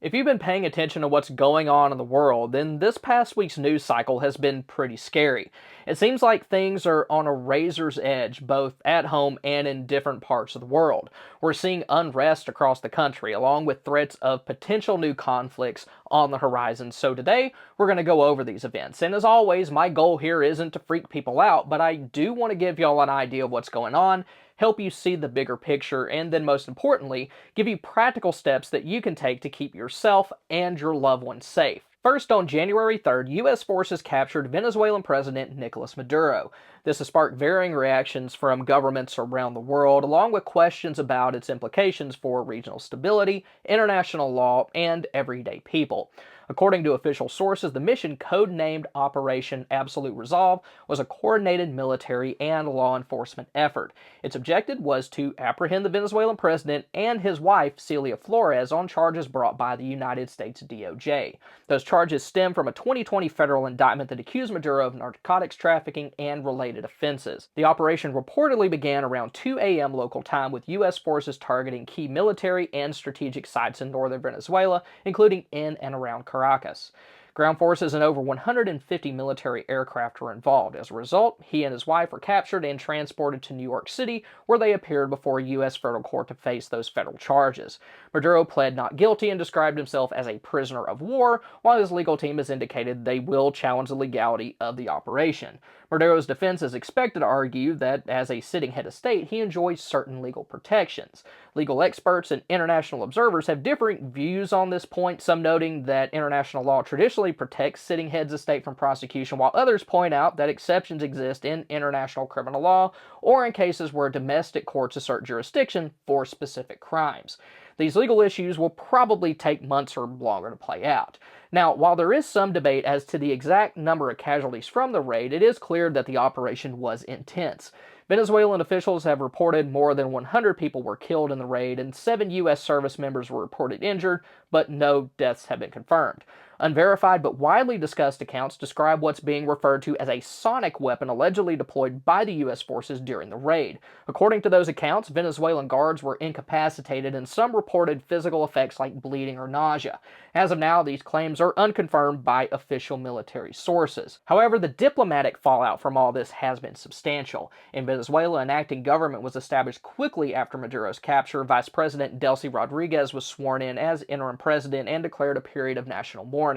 If you've been paying attention to what's going on in the world, then this past week's news cycle has been pretty scary. It seems like things are on a razor's edge, both at home and in different parts of the world. We're seeing unrest across the country, along with threats of potential new conflicts on the horizon. So today, we're going to go over these events. And as always, my goal here isn't to freak people out, but I do want to give y'all an idea of what's going on, help you see the bigger picture, and then most importantly, give you practical steps that you can take to keep yourself and your loved ones safe. First, on January 3rd, U.S. forces captured Venezuelan President Nicolas Maduro. This has sparked varying reactions from governments around the world, along with questions about its implications for regional stability, international law, and everyday people. According to official sources, the mission, codenamed Operation Absolute Resolve, was a coordinated military and law enforcement effort. Its objective was to apprehend the Venezuelan president and his wife, Celia Flores, on charges brought by the United States DOJ. Those charges stem from a 2020 federal indictment that accused Maduro of narcotics trafficking and related offenses. The operation reportedly began around 2 a.m. local time, with U.S. forces targeting key military and strategic sites in northern Venezuela, including in and around Caracas. Ground forces and over 150 military aircraft were involved. As a result, he and his wife were captured and transported to New York City, where they appeared before a U.S. federal court to face those federal charges. Maduro pled not guilty and described himself as a prisoner of war, while his legal team has indicated they will challenge the legality of the operation. Maduro's defense is expected to argue that, as a sitting head of state, he enjoys certain legal protections. Legal experts and international observers have differing views on this point, some noting that international law traditionally protects sitting heads of state from prosecution, while others point out that exceptions exist in international criminal law or in cases where domestic courts assert jurisdiction for specific crimes. These legal issues will probably take months or longer to play out. Now, while there is some debate as to the exact number of casualties from the raid, it is clear that the operation was intense. Venezuelan officials have reported more than 100 people were killed in the raid, and 7 U.S. service members were reported injured, but no deaths have been confirmed. Unverified but widely discussed accounts describe what's being referred to as a sonic weapon allegedly deployed by the U.S. forces during the raid. According to those accounts, Venezuelan guards were incapacitated, and some reported physical effects like bleeding or nausea. As of now, these claims are unconfirmed by official military sources. However, the diplomatic fallout from all this has been substantial. In Venezuela, an acting government was established quickly after Maduro's capture. Vice President Delcy Rodriguez was sworn in as interim president and declared a period of national mourning.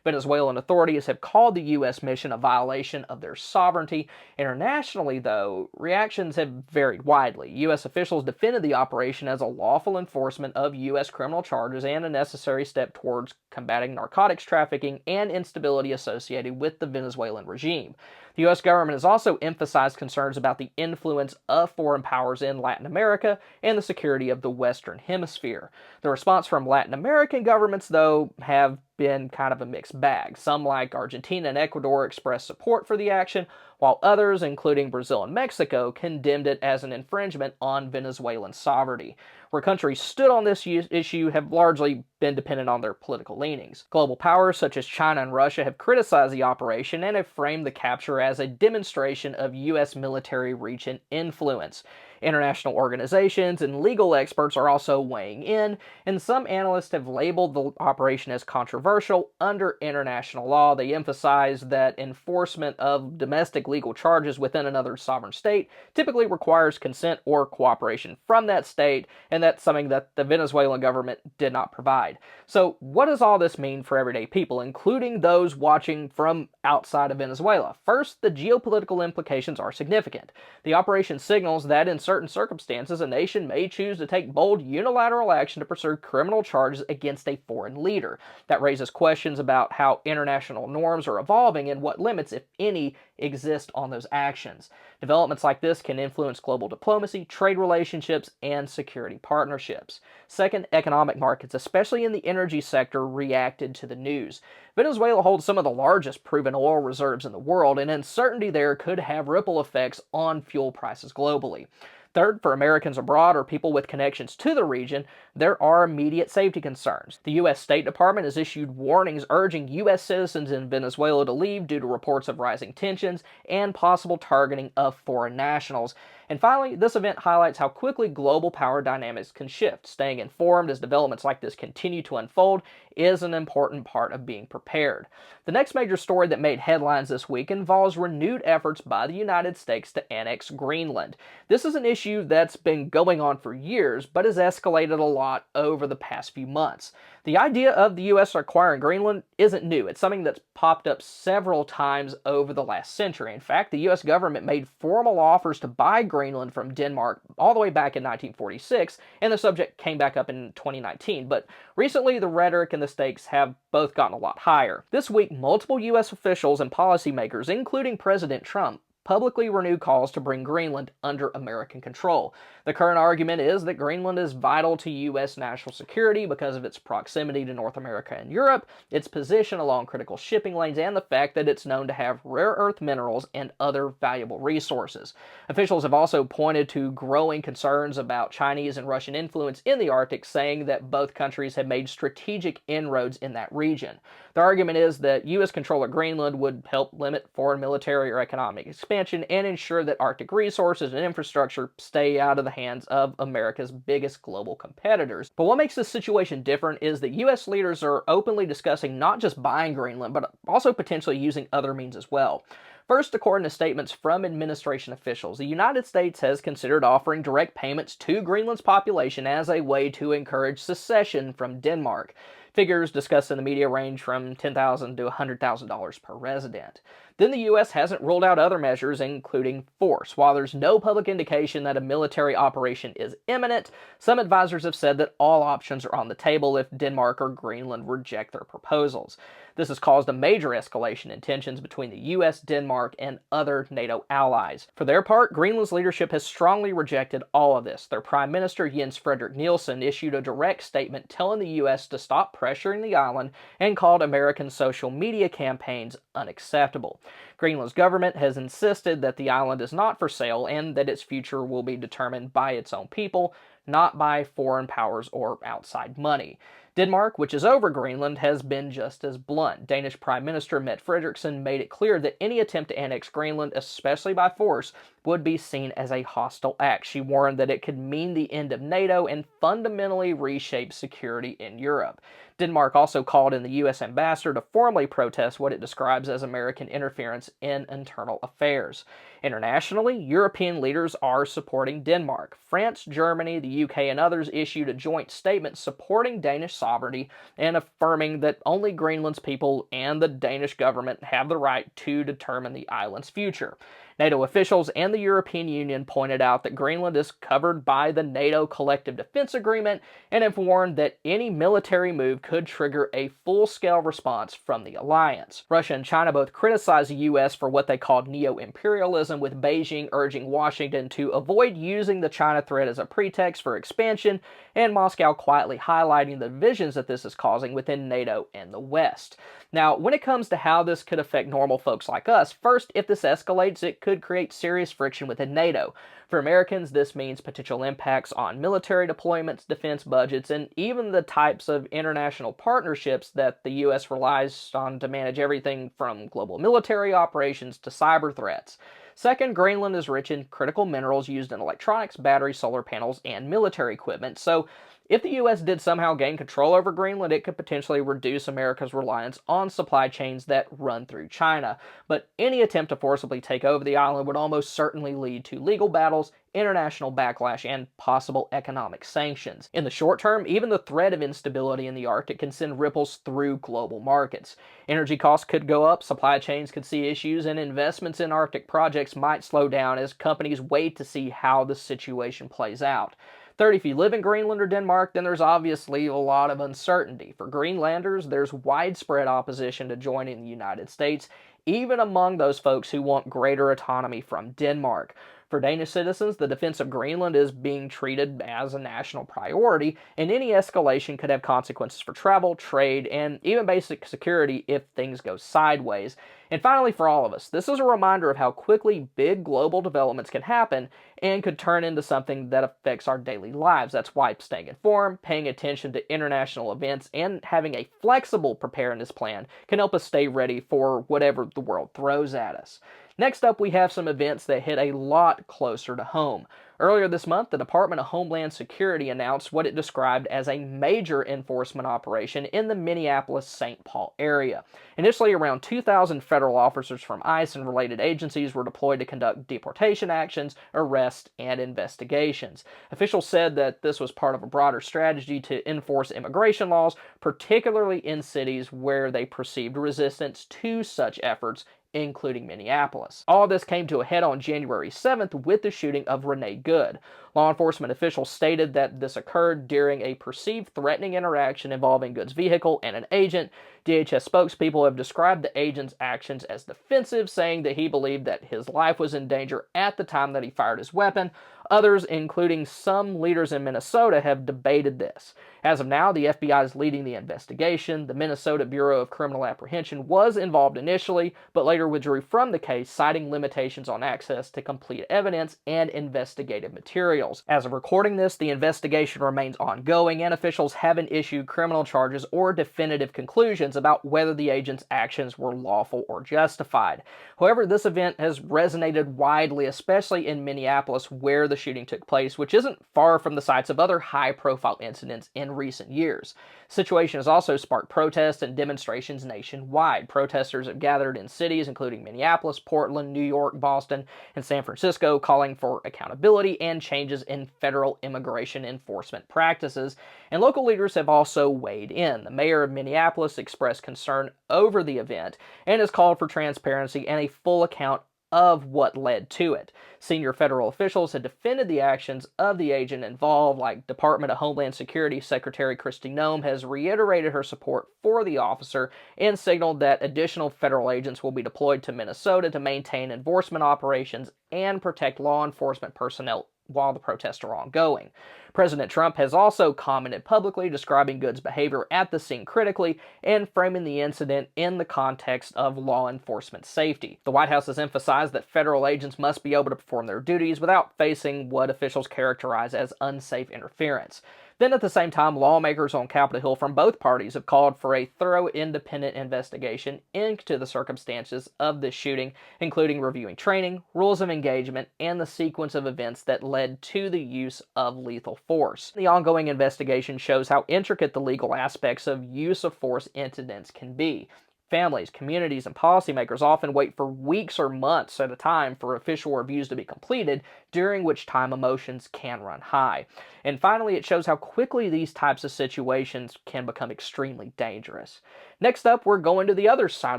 Venezuelan authorities have called the U.S. mission a violation of their sovereignty. Internationally, though, reactions have varied widely. U.S. officials defended the operation as a lawful enforcement of U.S. criminal charges and a necessary step towards combating narcotics trafficking and instability associated with the Venezuelan regime. The U.S. government has also emphasized concerns about the influence of foreign powers in Latin America and the security of the Western Hemisphere. The response from Latin American governments, though, have been kind of a mixed bag. Some, like Argentina and Ecuador, expressed support for the action, while others, including Brazil and Mexico, condemned it as an infringement on Venezuelan sovereignty. Where countries stood on this issue have largely been dependent on their political leanings. Global powers such as China and Russia have criticized the operation and have framed the capture as a demonstration of U.S. military reach and influence. International organizations and legal experts are also weighing in, and some analysts have labeled the operation as controversial under international law. They emphasize that enforcement of domestic legal charges within another sovereign state typically requires consent or cooperation from that state, and that's something that the Venezuelan government did not provide. So what does all this mean for everyday people, including those watching from outside of Venezuela? First, the geopolitical implications are significant. The operation signals that in certain circumstances, a nation may choose to take bold unilateral action to pursue criminal charges against a foreign leader. That raises questions about how international norms are evolving and what limits, if any, exist on those actions. Developments like this can influence global diplomacy, trade relationships, and security partnerships. Second, economic markets, especially in the energy sector, reacted to the news. Venezuela holds some of the largest proven oil reserves in the world, and uncertainty there could have ripple effects on fuel prices globally. Third, for Americans abroad or people with connections to the region, there are immediate safety concerns. The U.S. State Department has issued warnings urging U.S. citizens in Venezuela to leave due to reports of rising tensions and possible targeting of foreign nationals. And finally, this event highlights how quickly global power dynamics can shift. Staying informed as developments like this continue to unfold is an important part of being prepared. The next major story that made headlines this week involves renewed efforts by the United States to annex Greenland. This is an issue that's been going on for years, but has escalated a lot over the past few months. The idea of the U.S. acquiring Greenland isn't new. It's something that's popped up several times over the last century. In fact, the U.S. government made formal offers to buy Greenland from Denmark all the way back in 1946, and the subject came back up in 2019. But recently, the rhetoric and the stakes have both gotten a lot higher. This week, multiple U.S. officials and policymakers, including President Trump, publicly renew calls to bring Greenland under American control. The current argument is that Greenland is vital to U.S. national security because of its proximity to North America and Europe, its position along critical shipping lanes, and the fact that it's known to have rare earth minerals and other valuable resources. Officials have also pointed to growing concerns about Chinese and Russian influence in the Arctic, saying that both countries have made strategic inroads in that region. The argument is that U.S. control of Greenland would help limit foreign military or economic expansion and ensure that Arctic resources and infrastructure stay out of the hands of America's biggest global competitors. But what makes this situation different is that U.S. leaders are openly discussing not just buying Greenland, but also potentially using other means as well. First, according to statements from administration officials, the United States has considered offering direct payments to Greenland's population as a way to encourage secession from Denmark. Figures discussed in the media range from $10,000 to $100,000 per resident. Then the U.S. hasn't ruled out other measures, including force. While there's no public indication that a military operation is imminent, some advisors have said that all options are on the table if Denmark or Greenland reject their proposals. This has caused a major escalation in tensions between the U.S., Denmark, and other NATO allies. For their part, Greenland's leadership has strongly rejected all of this. Their Prime Minister, Jens Frederik Nielsen, issued a direct statement telling the U.S. to stop pressuring the island and called American social media campaigns unacceptable. Greenland's government has insisted that the island is not for sale and that its future will be determined by its own people, not by foreign powers or outside money. Denmark, which is over Greenland, has been just as blunt. Danish Prime Minister Mette Frederiksen made it clear that any attempt to annex Greenland, especially by force, would be seen as a hostile act. She warned that it could mean the end of NATO and fundamentally reshape security in Europe. Denmark also called in the U.S. ambassador to formally protest what it describes as American interference in internal affairs. Internationally, European leaders are supporting Denmark. France, Germany, the UK, and others issued a joint statement supporting Danish sovereignty and affirming that only Greenland's people and the Danish government have the right to determine the island's future. NATO officials and the European Union pointed out that Greenland is covered by the NATO Collective Defense Agreement and have warned that any military move could trigger a full-scale response from the alliance. Russia and China both criticized the U.S. for what they called neo-imperialism, with Beijing urging Washington to avoid using the China threat as a pretext for expansion, and Moscow quietly highlighting the divisions that this is causing within NATO and the West. Now, when it comes to how this could affect normal folks like us, first, if this escalates, it could create serious friction within NATO. For Americans, this means potential impacts on military deployments, defense budgets, and even the types of international partnerships that the U.S. relies on to manage everything from global military operations to cyber threats. Second, Greenland is rich in critical minerals used in electronics, batteries, solar panels, and military equipment, so if the U.S. did somehow gain control over Greenland, it could potentially reduce America's reliance on supply chains that run through China. But any attempt to forcibly take over the island would almost certainly lead to legal battles, international backlash, and possible economic sanctions. In the short term, even the threat of instability in the Arctic can send ripples through global markets. Energy costs could go up, supply chains could see issues, and investments in Arctic projects might slow down as companies wait to see how the situation plays out. Third, if you live in Greenland or Denmark, then there's obviously a lot of uncertainty. For Greenlanders, there's widespread opposition to joining the United States, even among those folks who want greater autonomy from Denmark. For Danish citizens, the defense of Greenland is being treated as a national priority, and any escalation could have consequences for travel, trade, and even basic security if things go sideways. And finally, for all of us, this is a reminder of how quickly big global developments can happen and could turn into something that affects our daily lives. That's why staying informed, paying attention to international events, and having a flexible preparedness plan can help us stay ready for whatever the world throws at us. Next up, we have some events that hit a lot closer to home. Earlier this month, the Department of Homeland Security announced what it described as a major enforcement operation in the Minneapolis-St. Paul area. Initially, around 2,000 federal officers from ICE and related agencies were deployed to conduct deportation actions, arrests, and investigations. Officials said that this was part of a broader strategy to enforce immigration laws, particularly in cities where they perceived resistance to such efforts, including Minneapolis. All this came to a head on January 7th with the shooting of Renee Good. Law enforcement officials stated that this occurred during a perceived threatening interaction involving Good's vehicle and an agent. DHS spokespeople have described the agent's actions as defensive, saying that he believed that his life was in danger at the time that he fired his weapon. Others, including some leaders in Minnesota, have debated this. As of now, the FBI is leading the investigation. The Minnesota Bureau of Criminal Apprehension was involved initially, but later withdrew from the case, citing limitations on access to complete evidence and investigative materials. As of recording this, the investigation remains ongoing, and officials haven't issued criminal charges or definitive conclusions about whether the agent's actions were lawful or justified. However, this event has resonated widely, especially in Minneapolis, where the shooting took place, which isn't far from the sites of other high-profile incidents in recent years. The situation has also sparked protests and demonstrations nationwide. Protesters have gathered in cities including Minneapolis, Portland, New York, Boston, and San Francisco, calling for accountability and changes in federal immigration enforcement practices, and local leaders have also weighed in. The mayor of Minneapolis expressed concern over the event and has called for transparency and a full account of what led to it. Senior federal officials had defended the actions of the agent involved, like Department of Homeland Security Secretary Kristi Noem has reiterated her support for the officer and signaled that additional federal agents will be deployed to Minnesota to maintain enforcement operations and protect law enforcement personnel while the protests are ongoing. President Trump has also commented publicly, describing Good's behavior at the scene critically and framing the incident in the context of law enforcement safety. The White House has emphasized that federal agents must be able to perform their duties without facing what officials characterize as unsafe interference. Then at the same time, lawmakers on Capitol Hill from both parties have called for a thorough independent investigation into the circumstances of this shooting, including reviewing training, rules of engagement, and the sequence of events that led to the use of lethal force. The ongoing investigation shows how intricate the legal aspects of use of force incidents can be. Families, communities, and policymakers often wait for weeks or months at a time for official reviews to be completed, during which time emotions can run high. And finally, it shows how quickly these types of situations can become extremely dangerous. Next up, we're going to the other side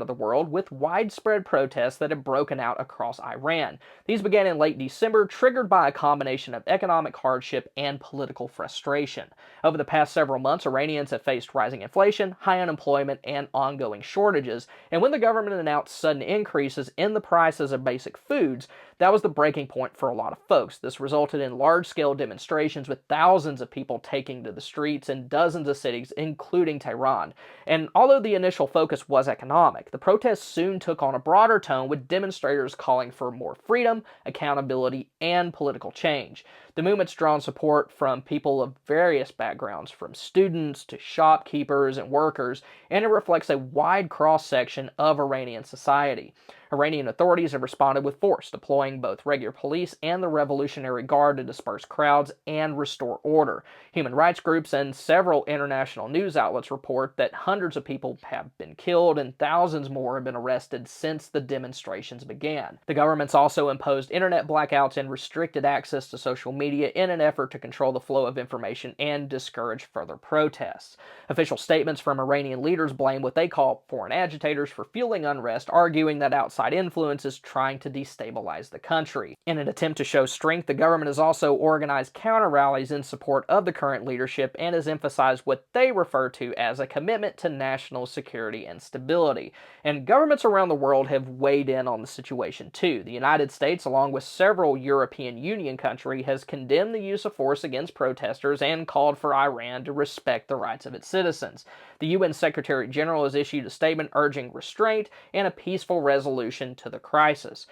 of the world with widespread protests that have broken out across Iran. These began in late December, triggered by a combination of economic hardship and political frustration. Over the past several months, Iranians have faced rising inflation, high unemployment, and ongoing shortages. And when the government announced sudden increases in the prices of basic foods, that was the breaking point for a lot of folks. This resulted in large-scale demonstrations with thousands of people taking to the streets in dozens of cities, including Tehran. And although the initial focus was economic, the protests soon took on a broader tone, with demonstrators calling for more freedom, accountability, and political change. The movement's drawn support from people of various backgrounds, from students to shopkeepers and workers, and it reflects a wide cross-section of Iranian society. Iranian authorities have responded with force, deploying both regular police and the Revolutionary Guard to disperse crowds and restore order. Human rights groups and several international news outlets report that hundreds of people have been killed and thousands more have been arrested since the demonstrations began. The government's also imposed internet blackouts and restricted access to social media in an effort to control the flow of information and discourage further protests. Official statements from Iranian leaders blame what they call foreign agitators for fueling unrest, arguing that outside influence is trying to destabilize the country. In an attempt to show strength, the government has also organized counter-rallies in support of the current leadership and has emphasized what they refer to as a commitment to national security and stability. And governments around the world have weighed in on the situation too. The United States, along with several European Union countries, has condemned the use of force against protesters and called for Iran to respect the rights of its citizens. The UN Secretary General has issued a statement urging restraint and a peaceful resolution to the crisis.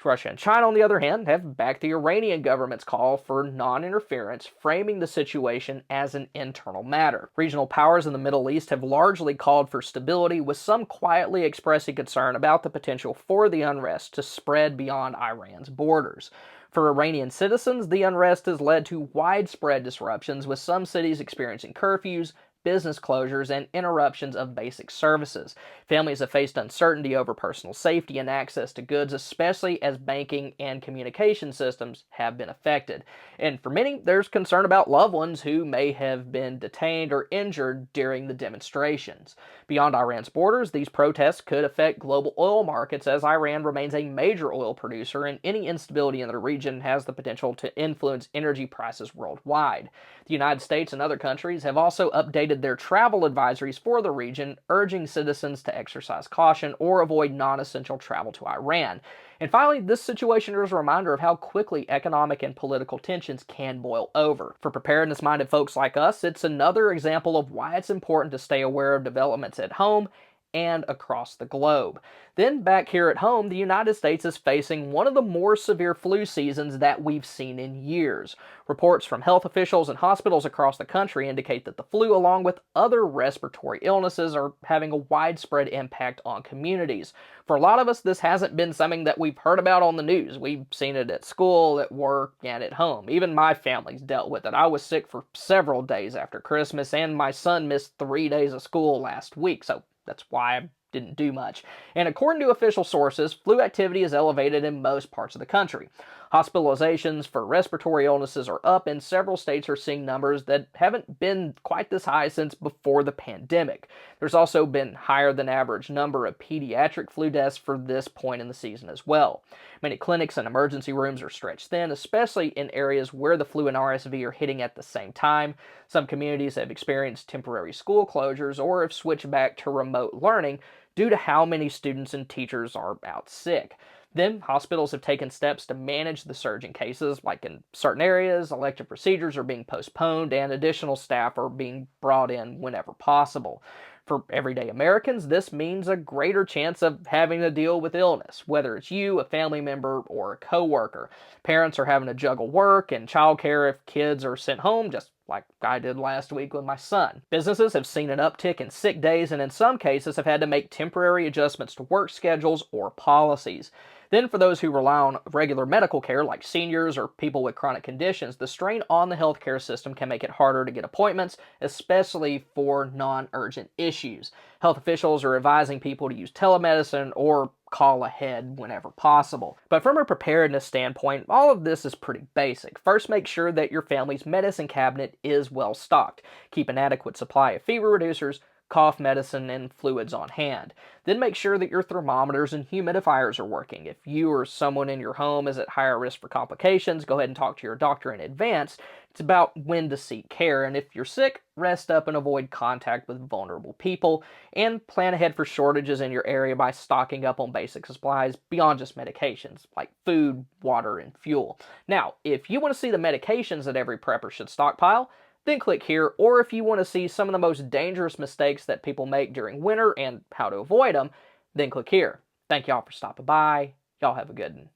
Russia and China, on the other hand, have backed the Iranian government's call for non-interference, framing the situation as an internal matter. Regional powers in the Middle East have largely called for stability, with some quietly expressing concern about the potential for the unrest to spread beyond Iran's borders. For Iranian citizens, the unrest has led to widespread disruptions, with some cities experiencing curfews, business closures, and interruptions of basic services. Families have faced uncertainty over personal safety and access to goods, especially as banking and communication systems have been affected. And for many, there's concern about loved ones who may have been detained or injured during the demonstrations. Beyond Iran's borders, these protests could affect global oil markets, as Iran remains a major oil producer, and any instability in the region has the potential to influence energy prices worldwide. The United States and other countries have also updated their travel advisories for the region, urging citizens to exercise caution or avoid non-essential travel to Iran. And finally, this situation is a reminder of how quickly economic and political tensions can boil over. For preparedness-minded folks like us, it's another example of why it's important to stay aware of developments at home and across the globe. Then back here at home, the United States is facing one of the more severe flu seasons that we've seen in years. Reports from health officials and hospitals across the country indicate that the flu, along with other respiratory illnesses, are having a widespread impact on communities. For a lot of us, this hasn't been something that we've heard about on the news. We've seen it at school, at work, and at home. Even my family's dealt with it. I was sick for several days after Christmas, and my son missed 3 days of school last week, so that's why I didn't do much. And according to official sources, flu activity is elevated in most parts of the country. Hospitalizations for respiratory illnesses are up, and several states are seeing numbers that haven't been quite this high since before the pandemic. There's also been higher than average number of pediatric flu deaths for this point in the season as well. Many clinics and emergency rooms are stretched thin, especially in areas where the flu and RSV are hitting at the same time. Some communities have experienced temporary school closures or have switched back to remote learning due to how many students and teachers are out sick. Then, hospitals have taken steps to manage the surge in cases, like in certain areas, elective procedures are being postponed and additional staff are being brought in whenever possible. For everyday Americans, this means a greater chance of having to deal with illness, whether it's you, a family member, or a coworker. Parents are having to juggle work and childcare if kids are sent home, just like I did last week with my son. Businesses have seen an uptick in sick days and in some cases have had to make temporary adjustments to work schedules or policies. Then for those who rely on regular medical care, like seniors or people with chronic conditions, the strain on the healthcare system can make it harder to get appointments, especially for non-urgent issues. Health officials are advising people to use telemedicine or call ahead whenever possible. But from a preparedness standpoint, all of this is pretty basic. First, make sure that your family's medicine cabinet is well stocked. Keep an adequate supply of fever reducers, cough medicine, and fluids on hand. Then make sure that your thermometers and humidifiers are working. If you or someone in your home is at higher risk for complications, go ahead and talk to your doctor in advance. It's about when to seek care, and if you're sick, rest up and avoid contact with vulnerable people, and plan ahead for shortages in your area by stocking up on basic supplies beyond just medications, like food, water, and fuel. Now, if you want to see the medications that every prepper should stockpile, then click here, or if you want to see some of the most dangerous mistakes that people make during winter and how to avoid them, then click here. Thank y'all for stopping by. Y'all have a good one.